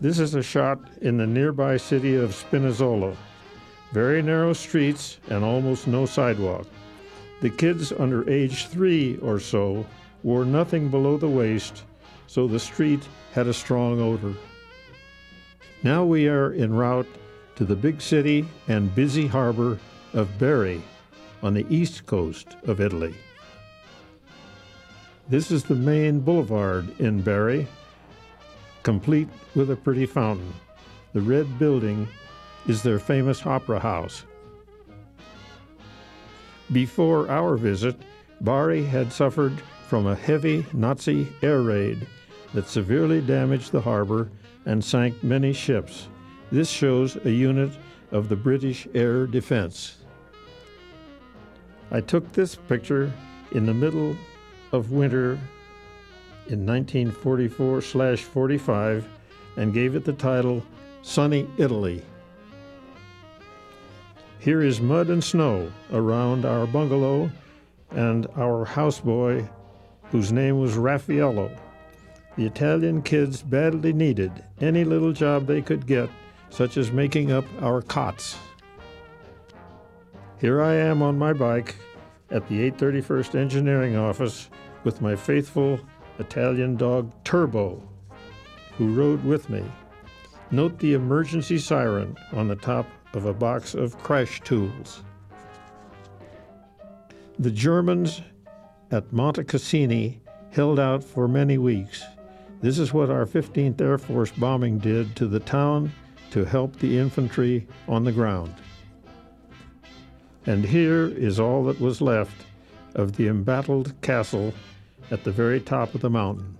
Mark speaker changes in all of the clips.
Speaker 1: This is a shot in the nearby city of Spinazzola. Very narrow streets and almost no sidewalk. The kids under age 3 or so wore nothing below the waist, so the street had a strong odor. Now we are en route to the big city and busy harbor of Bari on the east coast of Italy. This is the main boulevard in Bari, complete with a pretty fountain. The red building is their famous opera house. Before our visit, Bari had suffered from a heavy Nazi air raid that severely damaged the harbor and sank many ships. This shows a unit of the British Air Defense. I took this picture in the middle of winter in 1944/45 and gave it the title Sunny Italy. Here is mud and snow around our bungalow and our houseboy, whose name was Raffaello. The Italian kids badly needed any little job they could get, such as making up our cots. Here I am on my bike at the 831st Engineering Office with my faithful Italian dog Turbo, who rode with me. Note the emergency siren on the top of a box of crash tools. The Germans at Monte Cassini held out for many weeks. This is what our 15th Air Force bombing did to the town to help the infantry on the ground. And here is all that was left of the embattled castle at the very top of the mountain.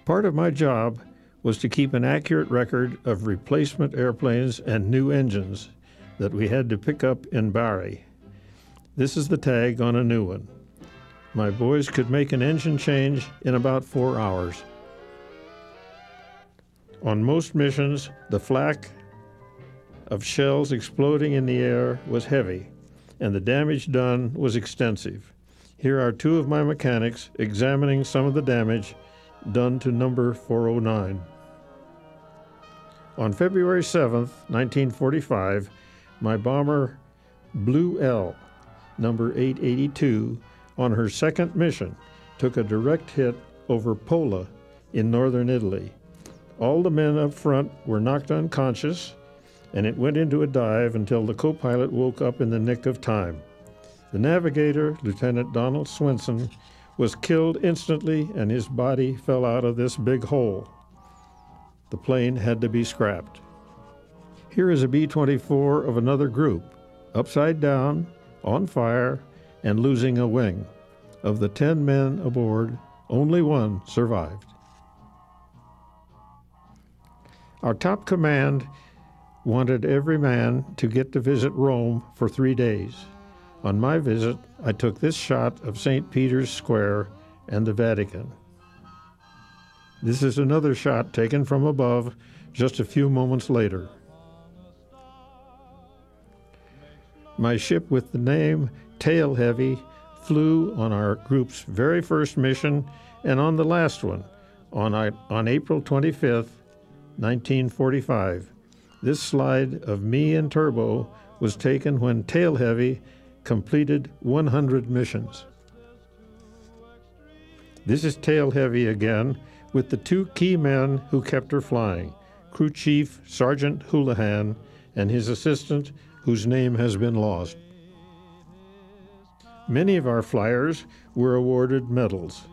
Speaker 1: Part of my job was to keep an accurate record of replacement airplanes and new engines that we had to pick up in Bari. This is the tag on a new one. My boys could make an engine change in about 4 hours. On most missions, the flak of shells exploding in the air was heavy, and the damage done was extensive. Here are 2 of my mechanics examining some of the damage done to number 409. On February 7th, 1945, my bomber Blue L, number 882, on her second mission, took a direct hit over Pola in northern Italy. All the men up front were knocked unconscious, and it went into a dive until the co-pilot woke up in the nick of time. The navigator, Lieutenant Donald Swenson, was killed instantly, and his body fell out of this big hole. The plane had to be scrapped. Here is a B-24 of another group, upside down, on fire, and losing a wing. Of the 10 men aboard, only 1 survived. Our top command wanted every man to get to visit Rome for 3 days. On my visit, I took this shot of St. Peter's Square and the Vatican. This is another shot taken from above just a few moments later. My ship with the name Tail Heavy flew on our group's very first mission and on the last one, on April 25th, 1945. This slide of me and Turbo was taken when Tail Heavy completed 100 missions. This is Tail Heavy again, with the 2 key men who kept her flying, Crew Chief Sergeant Houlihan and his assistant, whose name has been lost. Many of our flyers were awarded medals.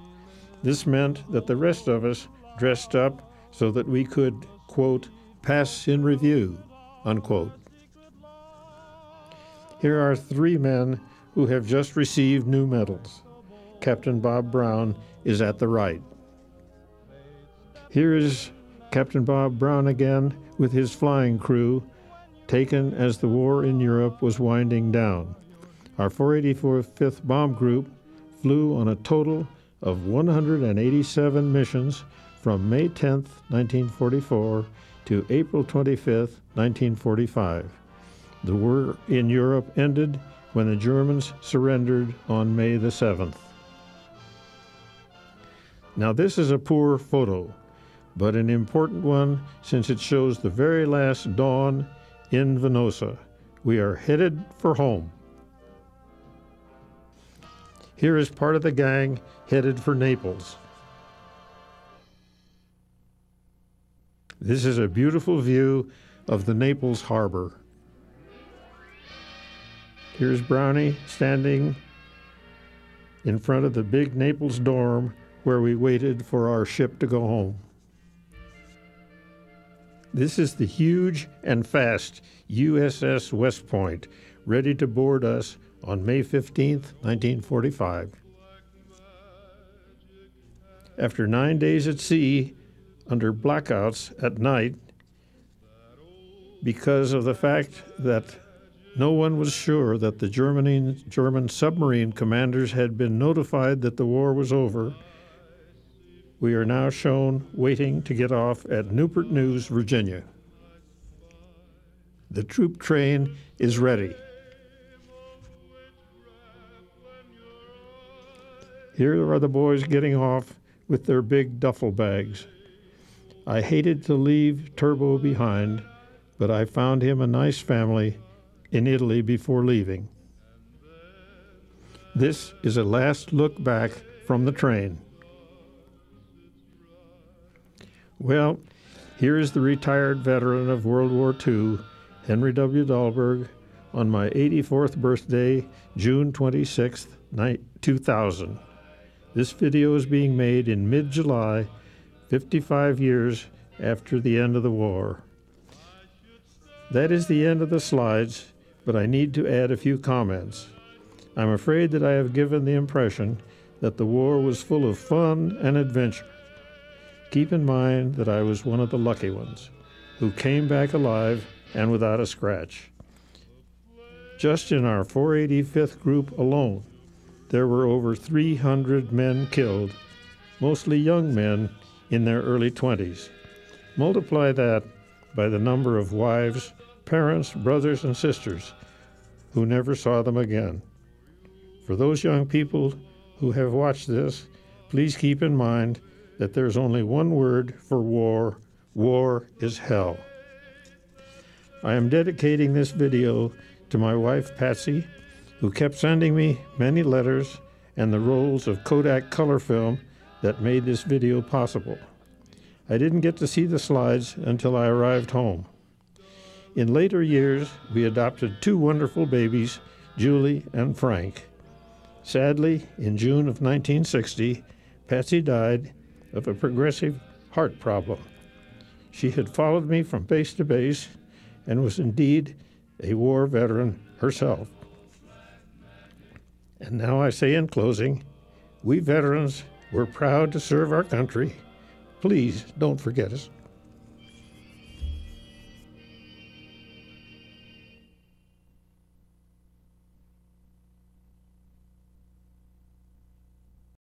Speaker 1: This meant that the rest of us dressed up so that we could, quote, pass in review, unquote. Here are 3 men who have just received new medals. Captain Bob Brown is at the right. Here is Captain Bob Brown again with his flying crew, taken as the war in Europe was winding down. Our 485th Bomb Group flew on a total of 187 missions from May 10, 1944 to April 25, 1945. The war in Europe ended when the Germans surrendered on May the 7th. Now this is a poor photo. but an important one since it shows the very last dawn in Venosa. We are headed for home. Here is part of the gang headed for Naples. This is a beautiful view of the Naples harbor. Here's Brownie standing in front of the big Naples dorm where we waited for our ship to go home. This is the huge and fast USS West Point, ready to board us on May 15th, 1945. After 9 days at sea, under blackouts at night, because of the fact that no one was sure that the German submarine commanders had been notified that the war was over, we are now shown waiting to get off at Newport News, Virginia. The troop train is ready. Here are the boys getting off with their big duffel bags. I hated to leave Turbo behind, but I found him a nice family in Italy before leaving. This is a last look back from the train. Well, here is the retired veteran of World War II, Henry W. Dahlberg, on my 84th birthday, June 26, 2000. This video is being made in mid-July, 55 years after the end of the war. That is the end of the slides, but I need to add a few comments. I'm afraid that I have given the impression that the war was full of fun and adventure. Keep in mind that I was one of the lucky ones who came back alive and without a scratch. Just in our 485th group alone, there were over 300 men killed, mostly young men in their early 20s. Multiply that by the number of wives, parents, brothers, and sisters who never saw them again. For those young people who have watched this, please keep in mind that there's only one word for war. War is hell. I am dedicating this video to my wife, Patsy, who kept sending me many letters and the rolls of Kodak color film that made this video possible. I didn't get to see the slides until I arrived home. In later years, we adopted two wonderful babies, Julie and Frank. Sadly, in June of 1960, Patsy died of a progressive heart problem. She had followed me from base to base and was indeed a war veteran herself. And now I say in closing, we veterans, we're proud to serve our country. Please don't forget us.